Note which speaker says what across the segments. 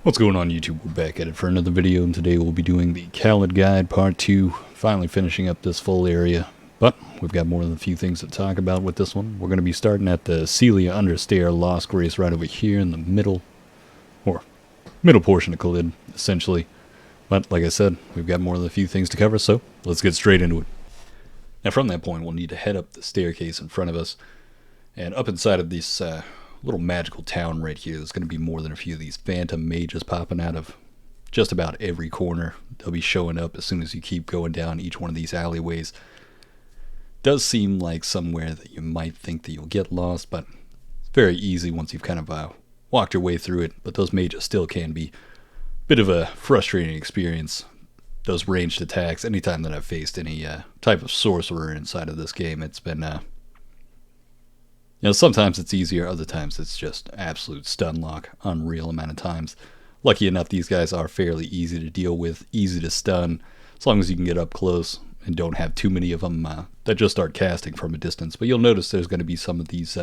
Speaker 1: What's going on, YouTube? We're back at it for another video, and today we'll be doing the Caelid guide part 2, finally finishing up this full area. But we've got more than a few things to talk about with this one. We're going to be starting at the SELLIA Understair Lost Grace right over here in the middle portion of Caelid, essentially. But like I said, we've got more than a few things to cover, so let's get straight into it. Now from that point, we'll need to head up the staircase in front of us, and up inside of this little magical town right here, there's going to be more than a few of these phantom mages popping out of just about every corner. They'll be showing up as soon as you keep going down each one of these alleyways. Does seem like somewhere that you might think that you'll get lost, but it's very easy once you've kind of walked your way through it. But those mages still can be a bit of a frustrating experience. Those ranged attacks, anytime that I've faced any type of sorcerer inside of this game, it's been sometimes it's easier, other times it's just absolute stun lock, unreal amount of times. Lucky enough, these guys are fairly easy to deal with, easy to stun, as long as you can get up close and don't have too many of them that just start casting from a distance. But you'll notice there's going to be some of these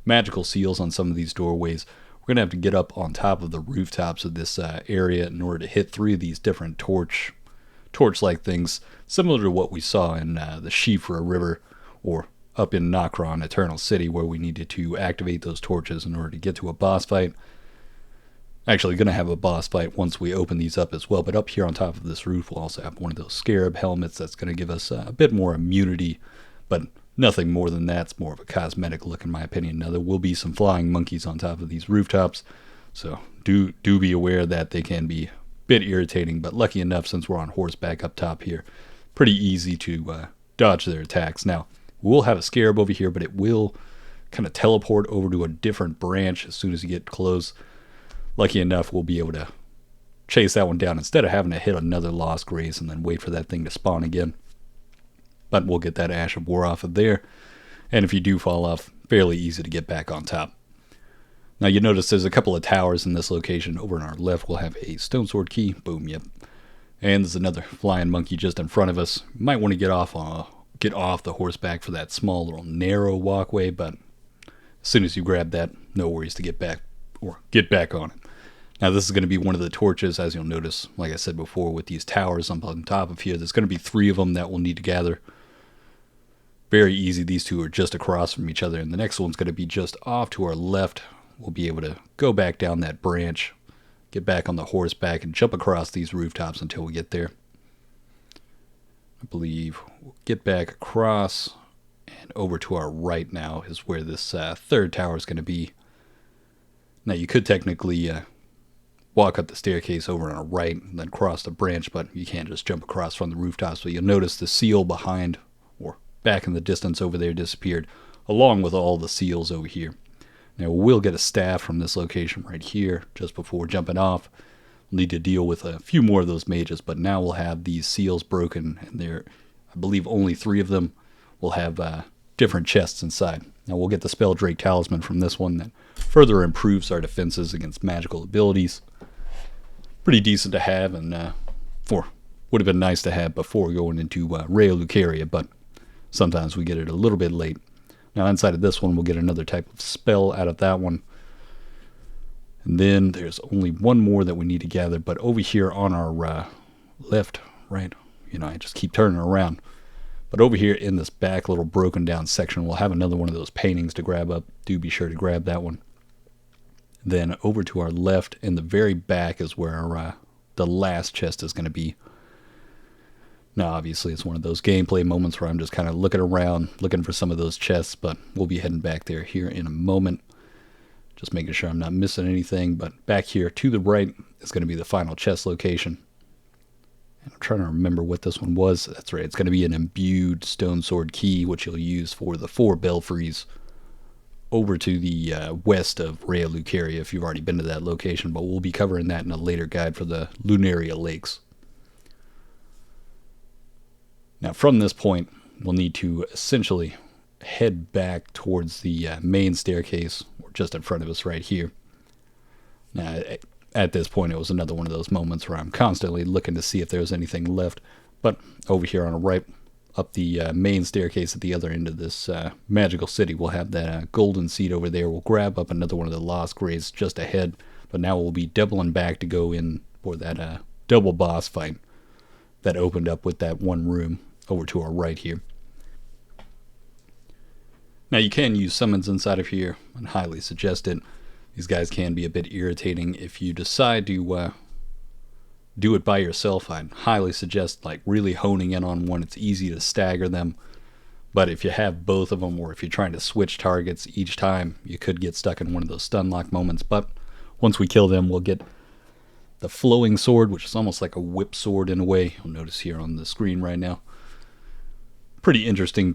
Speaker 1: magical seals on some of these doorways. We're going to have to get up on top of the rooftops of this area in order to hit 3 of these different torch-like things, similar to what we saw in the Shifra River, or up in Nokron, Eternal City, where we needed to activate those torches in order to get to a boss fight. Actually going to have a boss fight once we open these up as well, but up here on top of this roof we'll also have one of those SCARAB helmets that's going to give us a bit more immunity, but nothing more than that. It's more of a cosmetic look in my opinion. Now there will be some flying monkeys on top of these rooftops, so do be aware that they can be a bit irritating, but lucky enough, since we're on horseback up top here, pretty easy to dodge their attacks. Now we'll have a SCARAB over here, but it will kind of teleport over to a different branch as soon as you get close. Lucky enough, we'll be able to chase that one down instead of having to hit another Lost Grace and then wait for that thing to spawn again. But we'll get that Ash of War off of there, and if you do fall off, fairly easy to get back on top. Now you notice there's a couple of towers in this location. Over on our left we'll have a Stonesword key, boom, yep. And there's another flying monkey just in front of us. You might want to get off the horseback for that small little narrow walkway, but as soon as you grab that, no worries to get back on it. Now this is going to be one of the torches, as you'll notice, like I said before, with these towers on top of here. There's going to be 3 of them that we'll need to gather. Very easy. These 2 are just across from each other, and the next one's going to be just off to our left. We'll be able to go back down that branch, get back on the horseback, and jump across these rooftops until we get there. I believe we'll get back across, and over to our right now is where this 3rd tower is going to be. Now you could technically walk up the staircase over on our right and then cross the branch, but you can't just jump across from the rooftops. But you'll notice the seal behind, or back in the distance over there, disappeared, along with all the seals over here. Now we'll get a staff from this location right here just before jumping off. We'll need to deal with a few more of those mages, but now we'll have these seals broken, and there, I believe only 3 of them will have different chests inside. Now we'll get the Spell Drake Talisman from this one that further improves our defenses against magical abilities. Pretty decent to have, and would have been nice to have before going into Raya, but sometimes we get it a little bit late. Now inside of this one we'll get another type of spell out of that one. And then there's only one more that we need to gather, but over here on our left, right, I just keep turning around. But over here in this back little broken down section, we'll have another one of those paintings to grab up. Do be sure to grab that one. Then over to our left in the very back is where the last chest is going to be. Now obviously it's one of those gameplay moments where I'm just kind of looking around, looking for some of those chests, but we'll be heading back there here in a moment. Just making sure I'm not missing anything, but back here to the right is going to be the final chest location. And I'm trying to remember what this one was. That's right, it's going to be an imbued stone sword key, which you'll use for the 4 belfries over to the west of Raya if you've already been to that location, but we'll be covering that in a later guide for the Lunaria Lakes. Now from this point, we'll need to essentially head back towards the main staircase, or just in front of us right here. Now at this point it was another one of those moments where I'm constantly looking to see if there's anything left, but over here on the right, up the main staircase at the other end of this magical city, we'll have that golden seed over there. We'll grab up another one of the Lost Grace just ahead, But now we'll be doubling back to go in for that double boss fight that opened up with that one room over to our right here. Now you can use summons inside of here, and highly suggest it. These guys can be a bit irritating if you decide to do it by yourself. I'd highly suggest like really honing in on one. It's easy to stagger them, but if you have both of them, or if you're trying to switch targets each time, you could get stuck in one of those stun lock moments. But once we kill them, we'll get the flowing sword, which is almost like a whip sword in a way. You'll notice here on the screen right now. Pretty interesting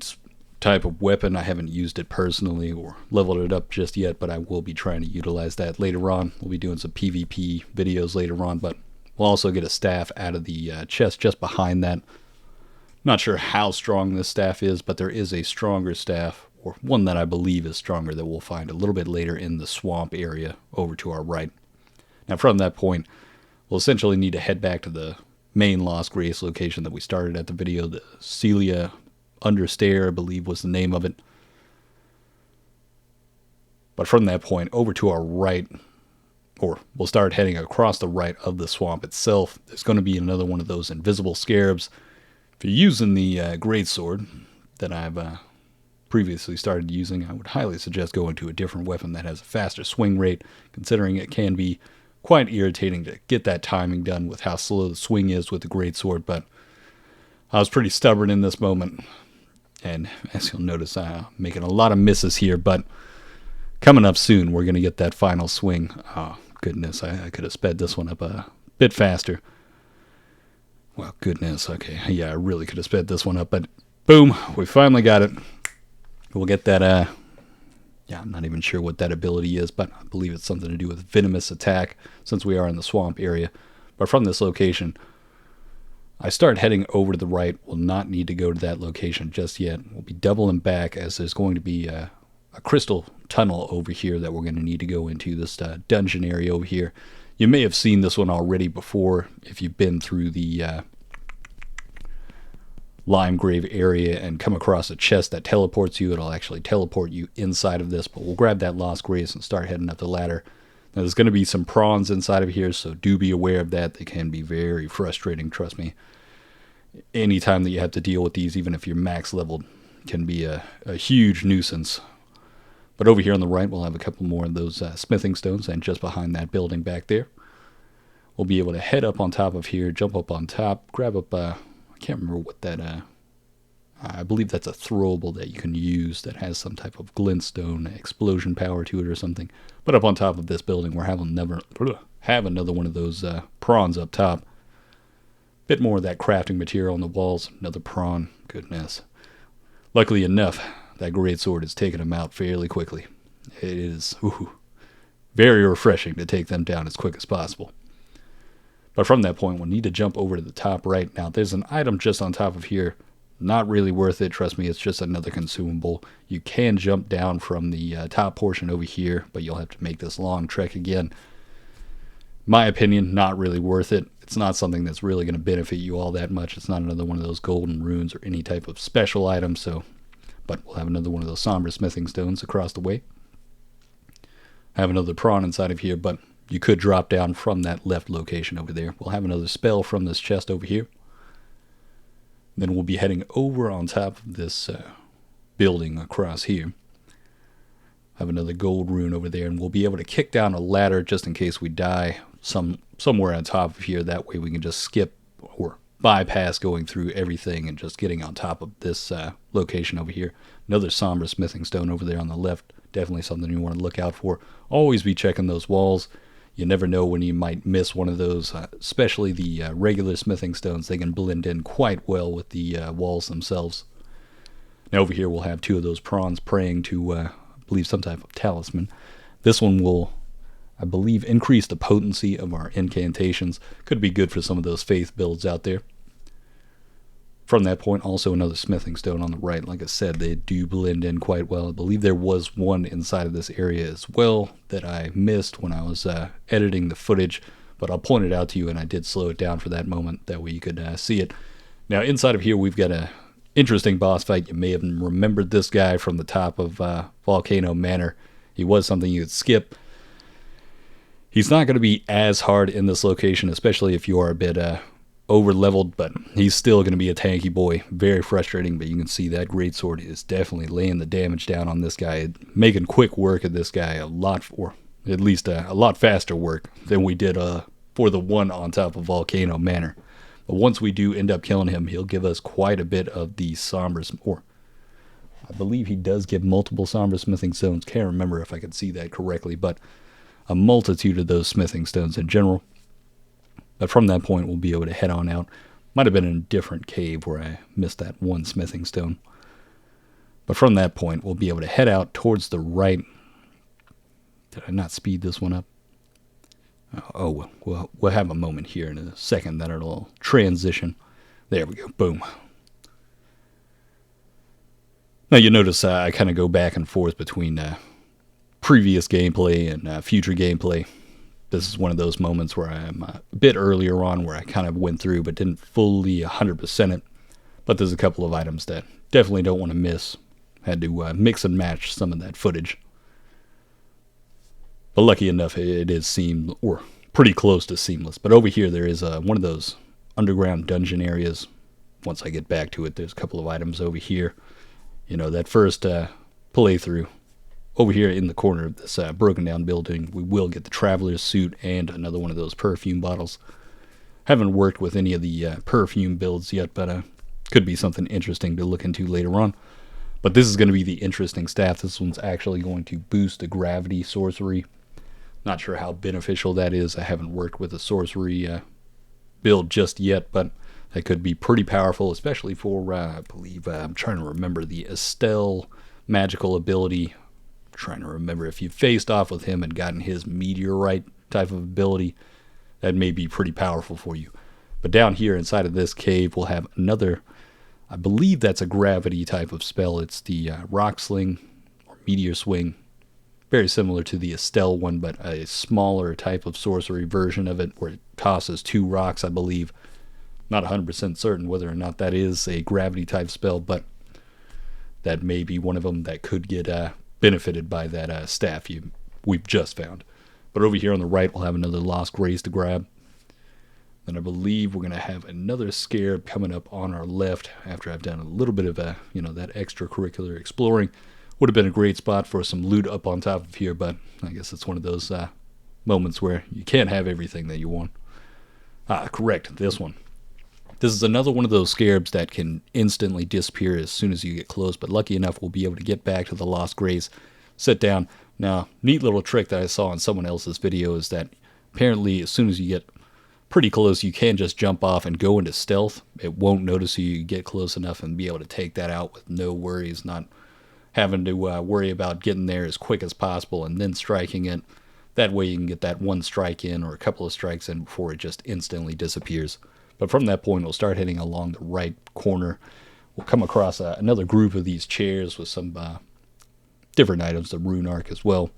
Speaker 1: type of weapon. I haven't used it personally or leveled it up just yet, but I will be trying to utilize that later on. We'll be doing some PvP videos later on, but we'll also get a staff out of the chest just behind that. Not sure how strong this staff is, but there is a stronger staff, or one that I believe is stronger, that we'll find a little bit later in the swamp area over to our right. Now from that point, we'll essentially need to head back to the main Lost Grace location that we started at the video. The SELLIA Understair, I believe, was the name of it. But from that point over to our right, or we'll start heading across the right of the swamp itself, there's going to be another one of those invisible scarabs. If you're using the greatsword that I've previously started using, I would highly suggest going to a different weapon that has a faster swing rate, considering it can be quite irritating to get that timing done with how slow the swing is with the greatsword. But I was pretty stubborn in this moment, and as you'll notice, I'm making a lot of misses here, but coming up soon, we're going to get that final swing. Oh, goodness, I could have sped this one up a bit faster. Well, goodness, okay, yeah, I really could have sped this one up, but boom, we finally got it. We'll get that, yeah, I'm not even sure what that ability is, but I believe it's something to do with venomous attack, since we are in the swamp area. But from this location, I start heading over to the right. We'll not need to go to that location just yet. We'll be doubling back, as there's going to be a crystal tunnel over here that we're going to need to go into, this dungeon area over here. You may have seen this one already before if you've been through the Limegrave area and come across a chest that teleports you. It'll actually teleport you inside of this, but we'll grab that Lost Grace and start heading up the ladder. Now there's going to be some prawns inside of here, so do be aware of that. They can be very frustrating, trust me. Anytime that you have to deal with these, even if you're max leveled, can be a huge nuisance. But over here on the right, we'll have a couple more of those smithing stones, and just behind that building back there, we'll be able to head up on top of here, jump up on top, grab up, I can't remember what that, I believe that's a throwable that you can use that has some type of glintstone explosion power to it or something. But up on top of this building, we're having another one of those prawns up top. Bit more of that crafting material on the walls. Another prawn. Goodness. Luckily enough, that greatsword has taken them out fairly quickly. It is very refreshing to take them down as quick as possible. But from that point, we'll need to jump over to the top right. Now, there's an item just on top of here. Not really worth it. Trust me, it's just another consumable. You can jump down from the top portion over here, but you'll have to make this long trek again. My opinion, not really worth it. It's not something that's really going to benefit you all that much. It's not another one of those golden runes or any type of special item, so... But we'll have another one of those somber smithing stones across the way. Have another prawn inside of here, but you could drop down from that left location over there. We'll have another spell from this chest over here. Then we'll be heading over on top of this building across here. Have another gold rune over there, and we'll be able to kick down a ladder just in case we die somewhere on top of here. That way we can just skip or bypass going through everything and just getting on top of this location over here. Another somber smithing stone over there on the left. Definitely something you want to look out for. Always be checking those walls. You never know when you might miss one of those, especially the regular smithing stones. They can blend in quite well with the walls themselves. Now over here we'll have two of those prawns praying to, I believe, some type of talisman. This one will, I believe, increase the potency of our incantations. Could be good for some of those faith builds out there. From that point, also another smithing stone on the right. Like I said, they do blend in quite well. I believe there was one inside of this area as well that I missed when I was editing the footage, but I'll point it out to you, and I did slow it down for that moment. That way you could see it. Now, inside of here, we've got a interesting boss fight. You may have remembered this guy from the top of Volcano Manor. He was something you could skip. He's not going to be as hard in this location, especially if you are a bit over leveled, but he's still going to be a tanky boy. Very frustrating, but you can see that greatsword is definitely laying the damage down on this guy, making quick work of this guy a lot, or at least a lot faster work than we did for the one on top of Volcano Manor. But once we do end up killing him, he'll give us quite a bit of the sombers, or I believe he does give multiple somber smithing stones. Can't remember if I could see that correctly, but a multitude of those smithing stones in general. But from that point, we'll be able to head on out. Might have been in a different cave where I missed that one smithing stone. But from that point, we'll be able to head out towards the right. Did I not speed this one up? Oh, we'll have a moment here in a second that it'll transition. There we go. Boom. Now you notice I kind of go back and forth between previous gameplay and future gameplay. This is one of those moments where I'm a bit earlier on where I kind of went through but didn't fully 100% it. But there's a couple of items that definitely don't want to miss. Had to mix and match some of that footage. But lucky enough, it is seamless, or pretty close to seamless. But over here there is one of those underground dungeon areas. Once I get back to it, there's a couple of items over here. You know, that first playthrough. Over here in the corner of this broken down building, we will get the Traveler's suit and another one of those perfume bottles. Haven't worked with any of the perfume builds yet, but could be something interesting to look into later on. But this is going to be the interesting staff. This one's actually going to boost the gravity sorcery. Not sure how beneficial that is. I haven't worked with a sorcery build just yet, but that could be pretty powerful, especially for, I believe, I'm trying to remember the Estelle magical ability. Trying to remember if you faced off with him and gotten his meteorite type of ability, that may be pretty powerful for you. But down here inside of this cave, we'll have another, I believe that's a gravity type of spell. It's the rock sling or meteor swing. Very similar to the Estelle one, but a smaller type of sorcery version of it where it tosses 2 rocks, I believe. Not 100% certain whether or not that is a gravity type spell, but that may be one of them that could get benefited by that staff we've just found. But over here on the right, we'll have another Lost Grace to grab. Then I believe we're going to have another Scarab coming up on our left after I've done a little bit of that extracurricular exploring. Would have been a great spot for some loot up on top of here, but I guess it's one of those moments where you can't have everything that you want. Correct, this one. This is another one of those Scarabs that can instantly disappear as soon as you get close, but lucky enough we'll be able to get back to the Lost Grace, sit down. Now, neat little trick that I saw in someone else's video is that apparently as soon as you get pretty close, you can just jump off and go into stealth. It won't notice you get close enough and be able to take that out with no worries, not having to worry about getting there as quick as possible and then striking it. That way you can get that one strike in or a couple of strikes in before it just instantly disappears. But from that point, we'll start heading along the right corner. We'll come across another group of these chairs with some different items, the rune arc as well.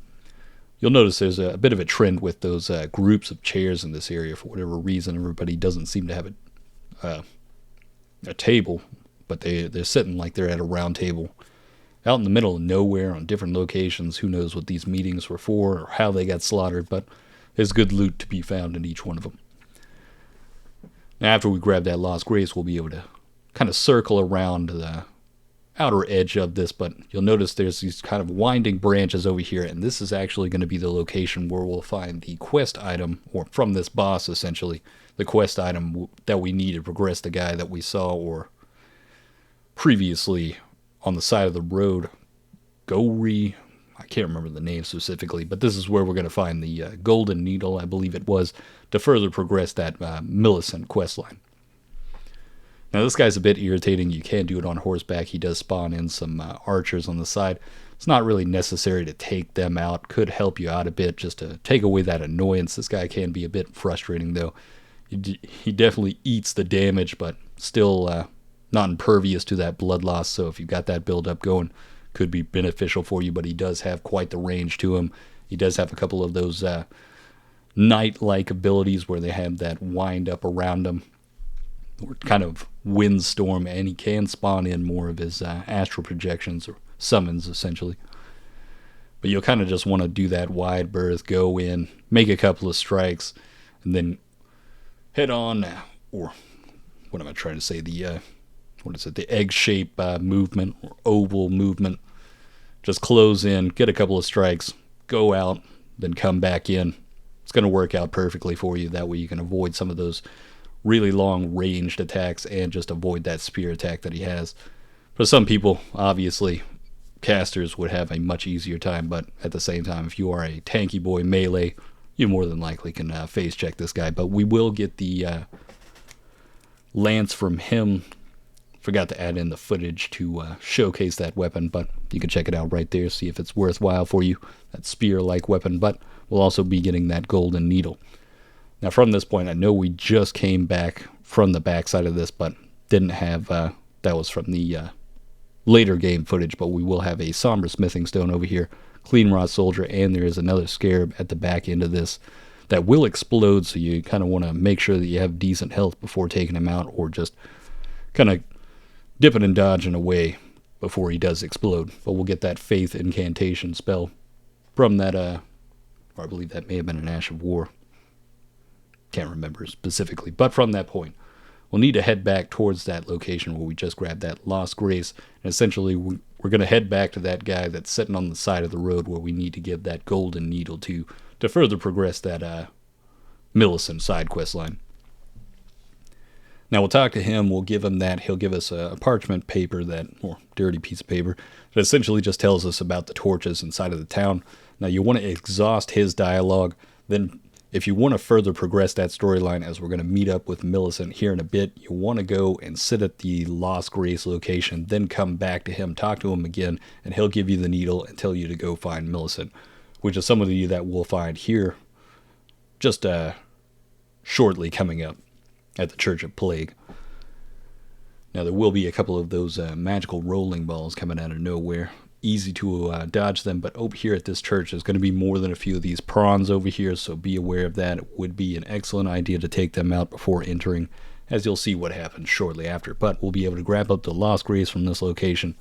Speaker 1: You'll notice there's a bit of a trend with those groups of chairs in this area. For whatever reason, everybody doesn't seem to have a table, but they're sitting like they're at a round table. Out in the middle of nowhere on different locations. Who knows what these meetings were for or how they got slaughtered, but there's good loot to be found in each one of them. Now, after we grab that Lost Grace, we'll be able to kind of circle around the outer edge of this, but you'll notice there's these kind of winding branches over here, and this is actually going to be the location where we'll find the quest item, or from this boss, essentially, the quest item that we need to progress the guy that we saw, or previously on the side of the road, Gori, I can't remember the name specifically, but this is where we're going to find the golden needle, I believe it was, to further progress that Millicent questline. Now this guy's a bit irritating. You can do it on horseback. He does spawn in some archers on the side. It's not really necessary to take them out. Could help you out a bit just to take away that annoyance. This guy can be a bit frustrating though. He definitely eats the damage, but still not impervious to that blood loss. So if you've got that build up going, could be beneficial for you, but he does have quite the range to him. He does have a couple of those knight-like abilities where they have that wind up around him, or kind of windstorm, and he can spawn in more of his astral projections or summons, essentially. But you'll kind of just want to do that wide berth, go in, make a couple of strikes, and then head on, or what am I trying to say? The egg shape movement or oval movement. Just close in, get a couple of strikes, go out, then come back in. It's going to work out perfectly for you. That way you can avoid some of those really long ranged attacks and just avoid that spear attack that he has. For some people, obviously, casters would have a much easier time, but at the same time, if you are a tanky boy melee, you more than likely can phase check this guy. But we will get the lance from him. Forgot to add in the footage to showcase that weapon, but you can check it out right there, see if it's worthwhile for you, that spear-like weapon. But we'll also be getting that golden needle. Now from this point, I know we just came back from the backside of this, but didn't have, that was from the later game footage, but we will have a somber smithing stone over here, clean raw soldier, and there is another scarab at the back end of this that will explode, so you kind of want to make sure that you have decent health before taking him out, or just kind of dipping and dodging away before he does explode. But we'll get that faith incantation spell from that, or I believe that may have been an Ash of War. Can't remember specifically, but from that point, we'll need to head back towards that location where we just grabbed that Lost Grace, and essentially we're going to head back to that guy that's sitting on the side of the road where we need to give that golden needle to further progress that Millicent side quest line. Now we'll talk to him, we'll give him that, he'll give us a parchment paper, or dirty piece of paper, that essentially just tells us about the torches inside of the town. Now you want to exhaust his dialogue, then if you want to further progress that storyline, as we're going to meet up with Millicent here in a bit, you want to go and sit at the Lost Grace location, then come back to him, talk to him again, and he'll give you the needle and tell you to go find Millicent, which is some of you that we'll find here just shortly coming up at the Church of Plague. Now there will be a couple of those magical rolling balls coming out of nowhere. Easy to dodge them, but over here at this church there's going to be more than a few of these prawns over here, so be aware of that. It would be an excellent idea to take them out before entering, as you'll see what happens shortly after. But we'll be able to grab up the Lost Grace from this location.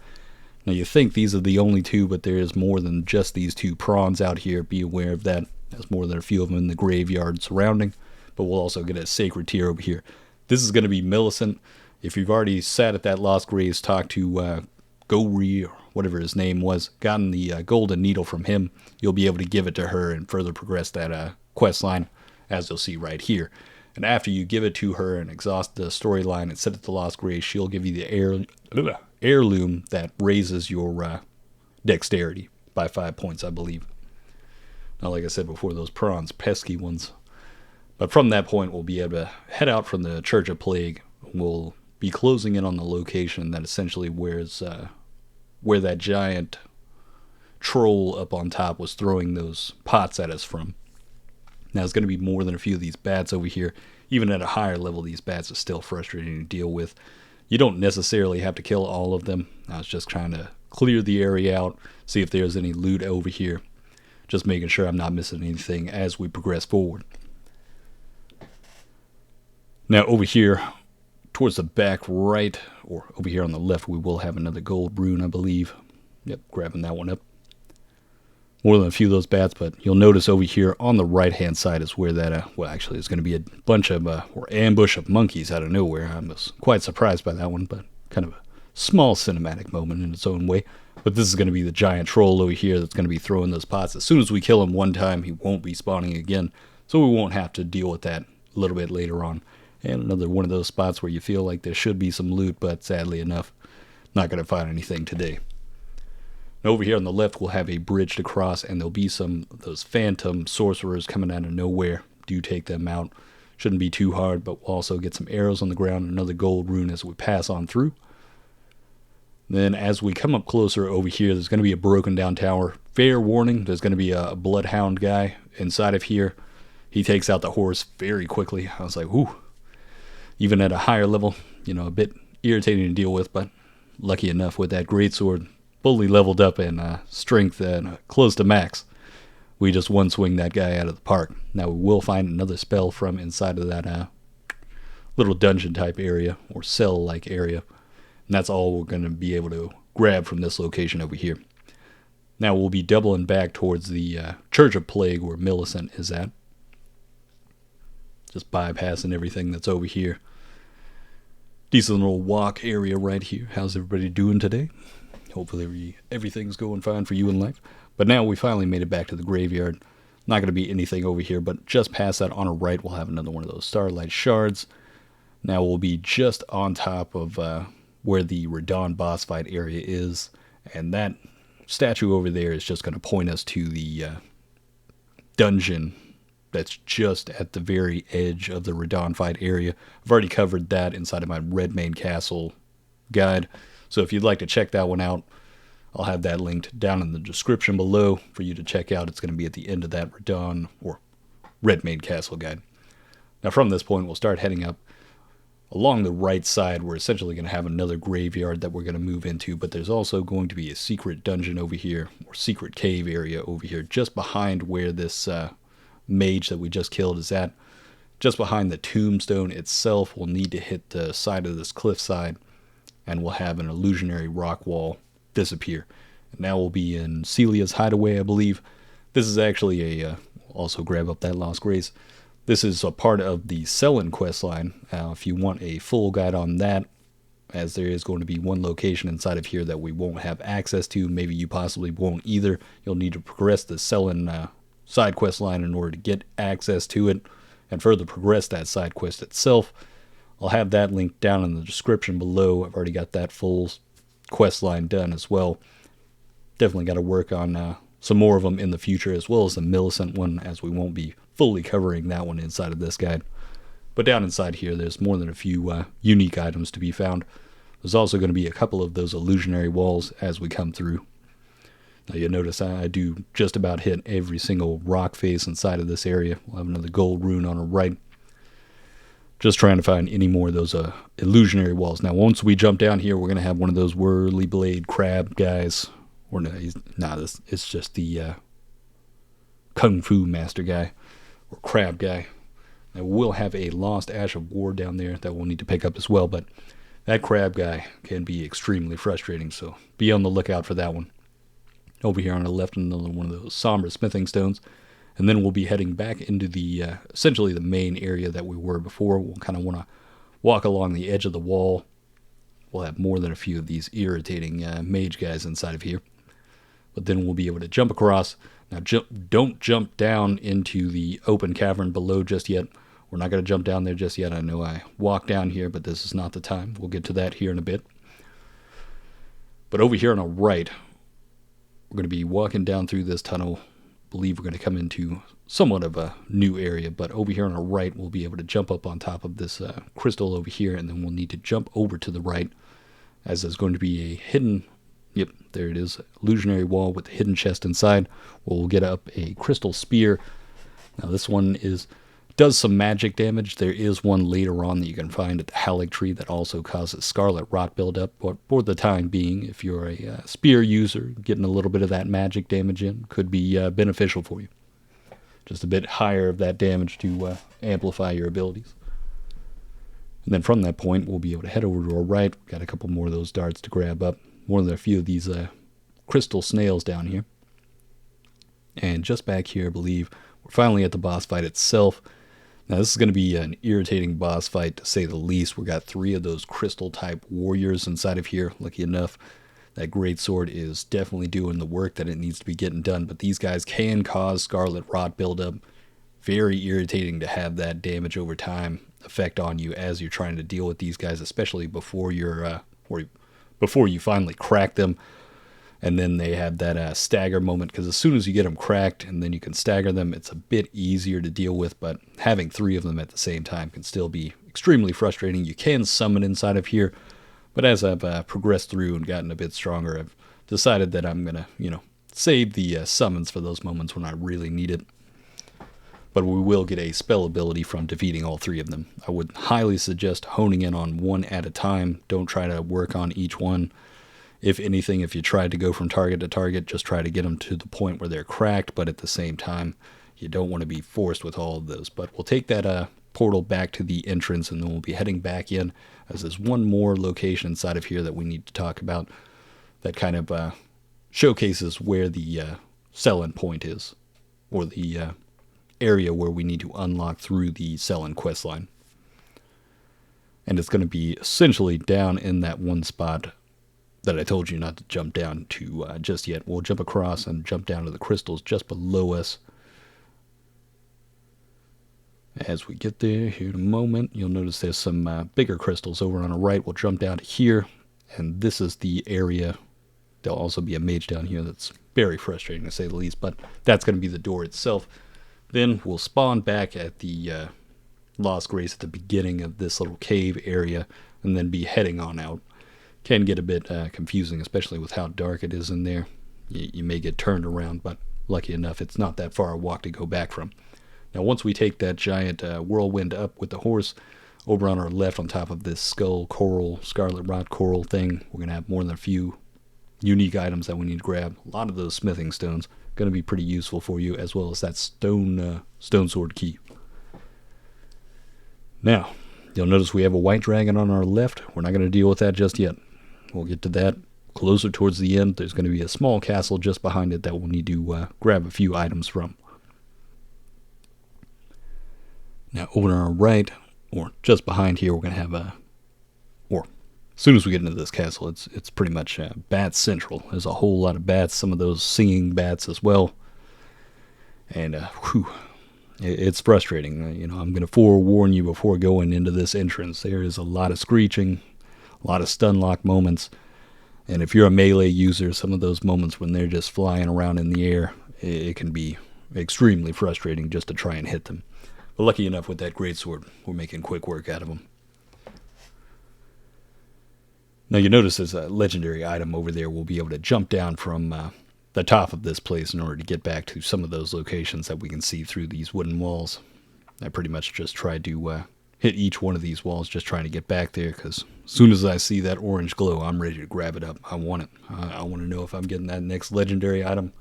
Speaker 1: Now you think these are the only two, but there is more than just these two prawns out here. Be aware of that. There's more than a few of them in the graveyard surrounding, but we'll also get a sacred tier over here. This is going to be Millicent. If you've already sat at that Lost Grace, talked to Gori, or whatever his name was, gotten the golden needle from him, you'll be able to give it to her and further progress that quest line, as you'll see right here. And after you give it to her and exhaust the storyline and sit at the Lost Grace, she'll give you the heirloom that raises your dexterity by 5 points, I believe. Now, like I said before, those prawns, pesky ones. But from that point, we'll be able to head out from the Church of Plague. We'll be closing in on the location that essentially where that giant troll up on top was throwing those pots at us from. Now, there's going to be more than a few of these bats over here. Even at a higher level, these bats are still frustrating to deal with. You don't necessarily have to kill all of them. I was just trying to clear the area out, see if there's any loot over here. Just making sure I'm not missing anything as we progress forward. Now, over here, towards the back right, or over here on the left, we will have another gold rune, I believe. Yep, grabbing that one up. More than a few of those bats, but you'll notice over here on the right-hand side is where that, well, actually, it's going to be a bunch of, or ambush of monkeys out of nowhere. I was quite surprised by that one, but kind of a small cinematic moment in its own way. But this is going to be the giant troll over here that's going to be throwing those pots. As soon as we kill him one time, he won't be spawning again, so we won't have to deal with that a little bit later on. And another one of those spots where you feel like there should be some loot, but sadly enough, not going to find anything today. And over here on the left, we'll have a bridge to cross, and there'll be some of those phantom sorcerers coming out of nowhere. Do take them out. Shouldn't be too hard, but we'll also get some arrows on the ground, another gold rune as we pass on through. Then as we come up closer over here, there's going to be a broken down tower. Fair warning, there's going to be a bloodhound guy inside of here. He takes out the horse very quickly. I was like, whew. Even at a higher level, a bit irritating to deal with, but lucky enough with that greatsword fully leveled up in strength and close to max, we just one swing that guy out of the park. Now we will find another spell from inside of that little dungeon type area or cell like area, and that's all we're going to be able to grab from this location over here. Now we'll be doubling back towards the Church of Plague where Millicent is at. Just bypassing everything that's over here. Decent little walk area right here. How's everybody doing today? Hopefully everything's going fine for you in life. But now we finally made it back to the graveyard. Not going to be anything over here, but just past that on our right, we'll have another one of those Starlight Shards. Now we'll be just on top of where the Radon boss fight area is. And that statue over there is just going to point us to the dungeon that's just at the very edge of the Radon fight area. I've already covered that inside of my REDMANE Castle guide. So if you'd like to check that one out, I'll have that linked down in the description below for you to check out. It's going to be at the end of that Radon or REDMANE Castle guide. Now from this point, we'll start heading up along the right side. We're essentially going to have another graveyard that we're going to move into, but there's also going to be a secret dungeon over here, or secret cave area over here, just behind where this mage that we just killed is at. Just behind the tombstone itself, we'll need to hit the side of this cliffside, and we'll have an illusionary rock wall disappear. And now we'll be in Sellia's hideaway, I believe. This is actually a, also grab up that Lost Grace. This is a part of the Selling questline. If you want a full guide on that, as there is going to be one location inside of here that we won't have access to, maybe you possibly won't either. You'll need to progress the Selling side quest line in order to get access to it and further progress that side quest itself. I'll have that linked down in the description below. I've already got that full quest line done as well. Definitely got to work on some more of them in the future, as well as the Millicent one, as we won't be fully covering that one inside of this guide. But down inside here, there's more than a few unique items to be found. There's also going to be a couple of those illusionary walls as we come through. Now you'll notice I do just about hit every single rock face inside of this area. We'll have another gold rune on our right. Just trying to find any more of those illusionary walls. Now once we jump down here, we're going to have one of those whirly blade crab guys. Or no, it's just the Kung Fu Master guy, or crab guy. Now we'll have a Lost Ash of War down there that we'll need to pick up as well, but that crab guy can be extremely frustrating, so be on the lookout for that one. Over here on the left, another one of those somber smithing stones, and then we'll be heading back into the essentially the main area that we were before. We'll kind of want to walk along the edge of the wall. We'll have more than a few of these irritating mage guys inside of here. But then we'll be able to jump across. Now don't jump down into the open cavern below just yet. We're not going to jump down there just yet. I know I walked down here, but this is not the time. We'll get to that here in a bit. But over here on the right, we're going to be walking down through this tunnel. I believe we're going to come into somewhat of a new area, but over here on our right, we'll be able to jump up on top of this crystal over here, and then we'll need to jump over to the right, as there's going to be a hidden, yep, there it is, illusionary wall with a hidden chest inside. We'll get up a crystal spear. Now this one does some magic damage. There is one later on that you can find at the Halleck tree that also causes scarlet rot buildup, but for the time being, if you're a spear user, getting a little bit of that magic damage in could be beneficial for you. Just a bit higher of that damage to amplify your abilities. And then from that point, we'll be able to head over to our right. We've got a couple more of those darts to grab up. More than a few of these crystal snails down here. And just back here, I believe, we're finally at the boss fight itself. Now, this is going to be an irritating boss fight, to say the least. We got 3 of those crystal-type warriors inside of here. Lucky enough, that greatsword is definitely doing the work that it needs to be getting done. But these guys can cause scarlet rot buildup. Very irritating to have that damage over time effect on you as you're trying to deal with these guys, especially before you're before you finally crack them. And then they have that stagger moment, because as soon as you get them cracked and then you can stagger them, it's a bit easier to deal with. But having 3 of them at the same time can still be extremely frustrating. You can summon inside of here, but as I've progressed through and gotten a bit stronger, I've decided that I'm going to, save the summons for those moments when I really need it. But we will get a spell ability from defeating all 3 of them. I would highly suggest honing in on one at a time. Don't try to work on each one. If anything, if you try to go from target to target, just try to get them to the point where they're cracked, but at the same time, you don't want to be forced with all of those. But we'll take that portal back to the entrance, and then we'll be heading back in, as there's one more location inside of here that we need to talk about that kind of showcases where the sell-in point is, or the area where we need to unlock through the sell-in questline. And it's going to be essentially down in that one spot that I told you not to jump down to just yet. We'll jump across and jump down to the crystals just below us. As we get there here in a moment, you'll notice there's some bigger crystals over on the right. We'll jump down to here, and this is the area. There'll also be a mage down here that's very frustrating to say the least, but that's going to be the door itself. Then we'll spawn back at the Lost Grace at the beginning of this little cave area, and then be heading on out. Can get a bit confusing, especially with how dark it is in there. You may get turned around, but lucky enough, it's not that far a walk to go back from. Now, once we take that giant whirlwind up with the horse, over on our left on top of this skull coral, scarlet rot coral thing, we're going to have more than a few unique items that we need to grab. A lot of those smithing stones, going to be pretty useful for you, as well as that stone sword key. Now, you'll notice we have a white dragon on our left. We're not going to deal with that just yet. We'll get to that closer towards the end. There's going to be a small castle just behind it that we'll need to grab a few items from. Now, over on our right, or just behind here, we're going to have as soon as we get into this castle, it's pretty much bat central. There's a whole lot of bats, some of those singing bats as well. And, it's frustrating. I'm going to forewarn you before going into this entrance. There is a lot of screeching, a lot of stun lock moments. And if you're a melee user, some of those moments when they're just flying around in the air, it can be extremely frustrating just to try and hit them. But lucky enough with that greatsword, we're making quick work out of them. Now you notice there's a legendary item over there. We'll be able to jump down from the top of this place in order to get back to some of those locations that we can see through these wooden walls. I pretty much just tried to hit each one of these walls, just trying to get back there, because as soon as I see that orange glow, I'm ready to grab it up. I want it. I want to know if I'm getting that next legendary item.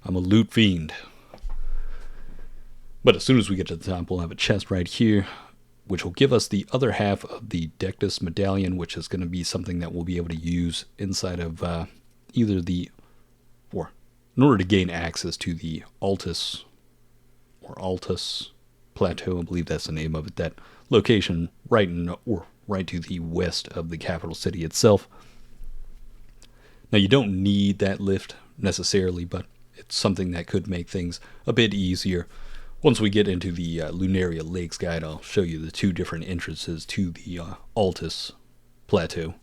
Speaker 1: I'm a loot fiend. But as soon as we get to the top, we'll have a chest right here, which will give us the other half of the Dectus medallion, which is going to be something that we'll be able to use inside of either the, or in order to gain access to the Altus Plateau, I believe that's the name of it, that location right to the west of the capital city itself. Now you don't need that lift necessarily, but it's something that could make things a bit easier. Once we get into the Lunaria Lakes guide, I'll show you the two different entrances to the Altus Plateau,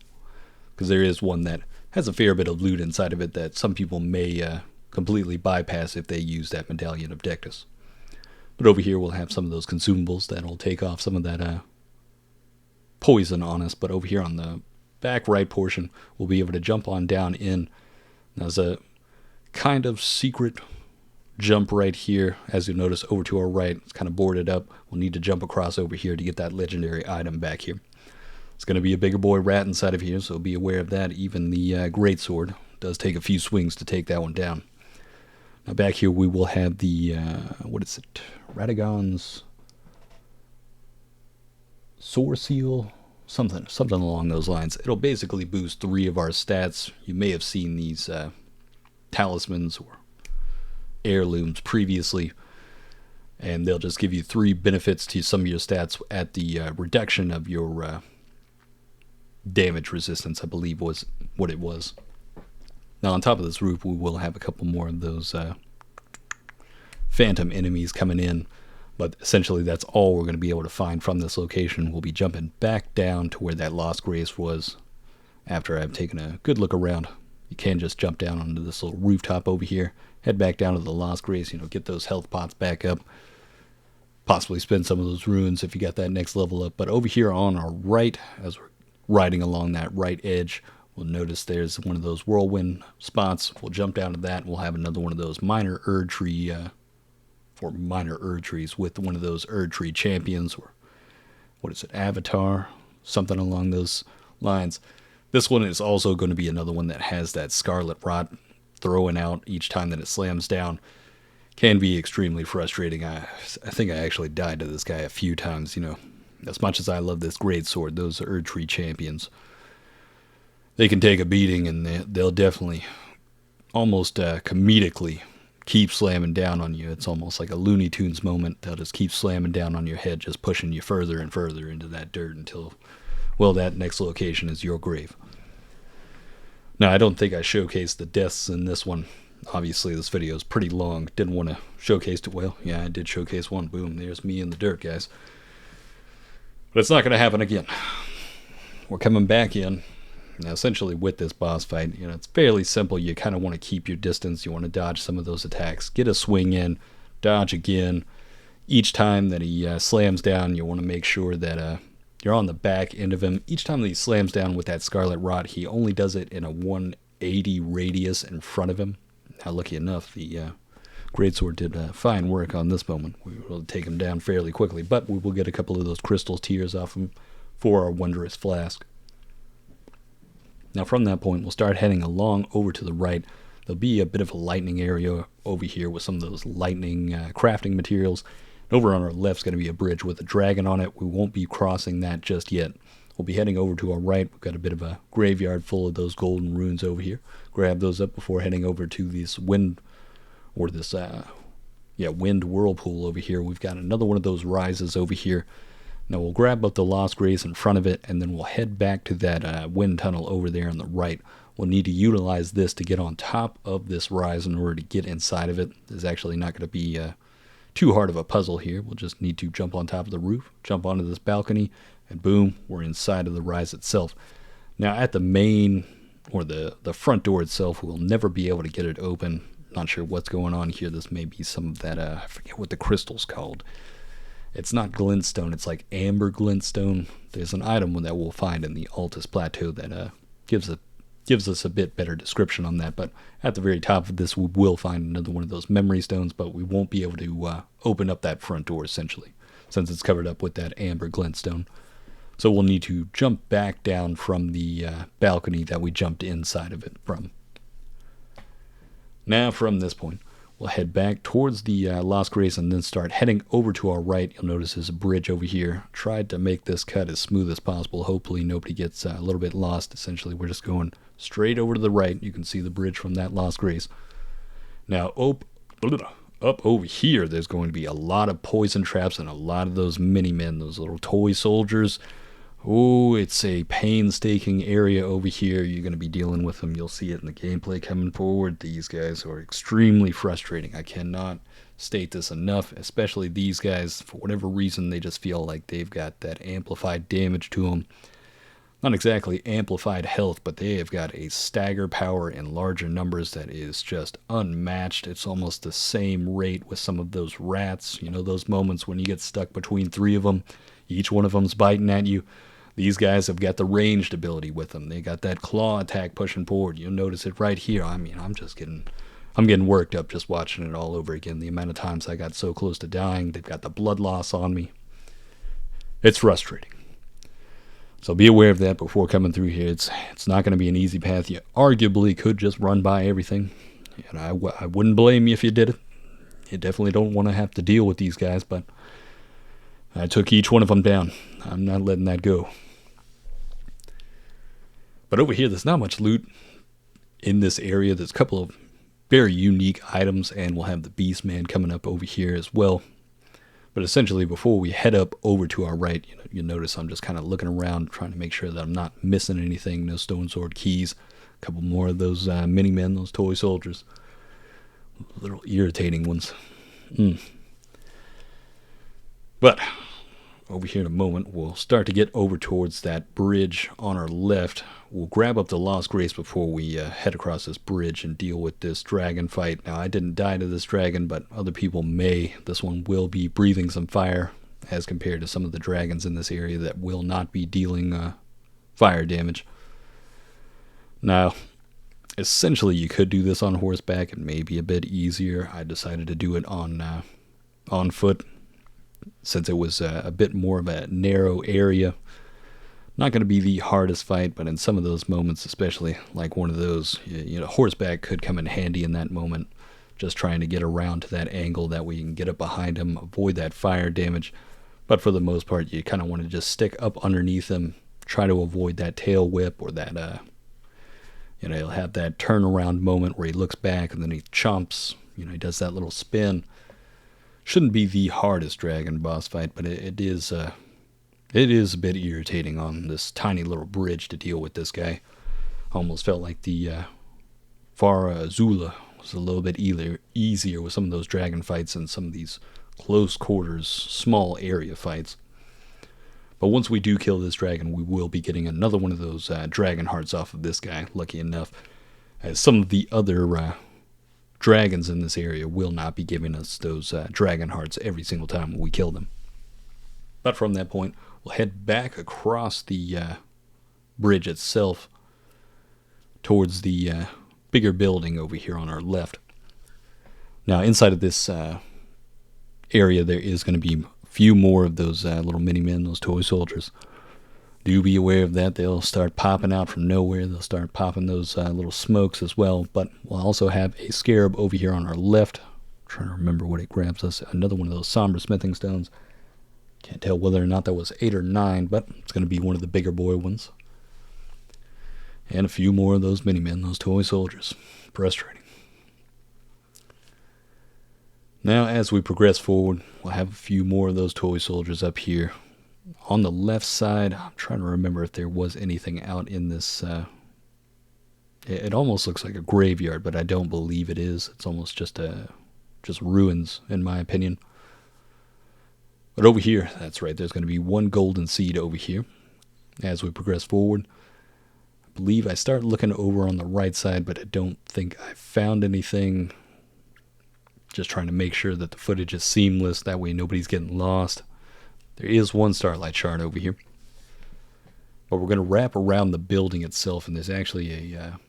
Speaker 1: because there is one that has a fair bit of loot inside of it that some people may completely bypass if they use that Medallion of Dectus. But over here we'll have some of those consumables that'll take off some of that poison on us. But over here on the back right portion, we'll be able to jump on down in. There's a kind of secret jump right here. As you'll notice, over to our right, it's kind of boarded up. We'll need to jump across over here to get that legendary item back here. It's going to be a bigger boy rat inside of here, so be aware of that. Even the greatsword does take a few swings to take that one down. Now back here we will have the, RADAGON'S Sword Seal? Something along those lines. It'll basically boost 3 of our stats. You may have seen these talismans or heirlooms previously, and they'll just give you 3 benefits to some of your stats at the reduction of your damage resistance, I believe was what it was. Now on top of this roof we will have a couple more of those phantom enemies coming in, but essentially that's all we're going to be able to find from this location. We'll be jumping back down to where that Lost Grace was after I've taken a good look around. You can just jump down onto this little rooftop over here, head back down to the Lost Grace, get those health pots back up, possibly spend some of those runes if you got that next level up. But over here on our right, as we're riding along that right edge, we'll notice there's one of those whirlwind spots. We'll jump down to that, and we'll have another one of those minor Erd trees with one of those Erd tree champions, or Avatar, something along those lines. This one is also going to be another one that has that scarlet rot throwing out each time that it slams down. Can be extremely frustrating. I think I actually died to this guy a few times. As much as I love this great sword, those Erd tree champions, they can take a beating, and they'll definitely almost comedically keep slamming down on you. It's almost like a Looney Tunes moment. They'll just keep slamming down on your head, just pushing you further and further into that dirt until, well, that next location is your grave. Now, I don't think I showcased the deaths in this one. Obviously, this video is pretty long. Didn't want to showcase it. Well, yeah, I did showcase one. Boom, there's me in the dirt, guys. But it's not going to happen again. We're coming back in. Now, essentially, with this boss fight, it's fairly simple. You kind of want to keep your distance. You want to dodge some of those attacks. Get a swing in. Dodge again. Each time that he slams down, you want to make sure that you're on the back end of him. Each time that he slams down with that Scarlet Rot, he only does it in a 180 radius in front of him. Now, lucky enough, the Greatsword did fine work on this moment. We were able to take him down fairly quickly, but we will get a couple of those crystal tears off him for our Wondrous Flask. Now, from that point, we'll start heading along over to the right. There'll be a bit of a lightning area over here with some of those lightning crafting materials. Over on our left is going to be a bridge with a dragon on it. We won't be crossing that just yet. We'll be heading over to our right. We've got a bit of a graveyard full of those golden runes over here. Grab those up before heading over to this wind, or this, wind whirlpool over here. We've got another one of those rises over here. Now we'll grab up the Lost Grace in front of it, and then we'll head back to that wind tunnel over there on the right. We'll need to utilize this to get on top of this rise in order to get inside of it. There's actually not going to be too hard of a puzzle here. We'll just need to jump on top of the roof, jump onto this balcony, and boom, we're inside of the rise itself. Now at the main, or the front door itself, we'll never be able to get it open. Not sure what's going on here. This may be some of that, I forget what the crystal's called. It's not glintstone, it's like amber glintstone. There's an item that we'll find in the Altus Plateau that gives us a bit better description on that. But at the very top of this, we will find another one of those memory stones, but we won't be able to open up that front door, essentially, since it's covered up with that amber glintstone. So we'll need to jump back down from the balcony that we jumped inside of it from. Now, from this point, we'll head back towards the Lost Grace and then start heading over to our right. You'll notice there's a bridge over here. Tried to make this cut as smooth as possible. Hopefully nobody gets a little bit lost. Essentially, we're just going straight over to the right. You can see the bridge from that Lost Grace. Now, up over here, there's going to be a lot of poison traps and a lot of those mini-men, those little toy soldiers. Oh, it's a painstaking area over here. You're going to be dealing with them. You'll see it in the gameplay coming forward. These guys are extremely frustrating. I cannot state this enough, especially these guys. For whatever reason, they just feel like they've got that amplified damage to them. Not exactly amplified health, but they have got a stagger power in larger numbers that is just unmatched. It's almost the same rate with some of those rats. You know, those moments when you get stuck between three of them. Each one of them's biting at you. These guys have got the ranged ability with them. They got that claw attack pushing forward. You'll notice it right here. I mean, I'm getting worked up just watching it all over again. The amount of times I got so close to dying. They've got the blood loss on me. It's frustrating. So be aware of that before coming through here. It's not going to be an easy path. You arguably could just run by everything. And I wouldn't blame you if you did it. You definitely don't want to have to deal with these guys, but I took each one of them down. I'm not letting that go. But over here, there's not much loot in this area. There's a couple of very unique items, and we'll have the Beastman coming up over here as well. But essentially, before we head up over to our right, you notice I'm just kind of looking around, trying to make sure that I'm not missing anything. No Stonesword keys. A couple more of those mini-men, those toy soldiers. Little irritating ones. But over here in a moment, we'll start to get over towards that bridge on our left. We'll grab up the Lost Grace before we head across this bridge and deal with this dragon fight. Now, I didn't die to this dragon, but other people may. This one will be breathing some fire as compared to some of the dragons in this area that will not be dealing fire damage. Now, essentially, you could do this on horseback. It may be a bit easier. I decided to do it on foot, since it was a bit more of a narrow area. Not going to be the hardest fight, but in some of those moments, especially like one of those, horseback could come in handy in that moment. Just trying to get around to that angle that we can get up behind him, avoid that fire damage. But for the most part, you kind of want to just stick up underneath him, try to avoid that tail whip or that He'll have that turnaround moment where he looks back and then he chomps. He does that little spin. Shouldn't be the hardest dragon boss fight, but it is a bit irritating on this tiny little bridge to deal with this guy. Almost felt like the AZULA was a little bit easier with some of those dragon fights and some of these close quarters, small area fights. But once we do kill this dragon, we will be getting another one of those dragon hearts off of this guy, lucky enough. As some of the other dragons in this area will not be giving us those dragon hearts every single time we kill them. But from that point, we'll head back across the bridge itself towards the bigger building over here on our left. Now, inside of this area, there is going to be a few more of those little mini-men, those toy soldiers. Do be aware of that. They'll start popping out from nowhere. They'll start popping those little smokes as well. But we'll also have a scarab over here on our left. I'm trying to remember what it grabs us. Another one of those somber smithing stones. Can't tell whether or not that was 8 or 9, but it's going to be one of the bigger boy ones. And a few more of those mini-men, those toy soldiers. Frustrating. Now, as we progress forward, we'll have a few more of those toy soldiers up here. On the left side, I'm trying to remember if there was anything out in this. It almost looks like a graveyard, but I don't believe it is. It's almost just ruins, in my opinion. But over here, that's right, there's going to be one golden seed over here. As we progress forward, I believe I start looking over on the right side, but I don't think I found anything. Just trying to make sure that the footage is seamless, that way nobody's getting lost. There is one starlight shard over here. But we're going to wrap around the building itself, and there's actually a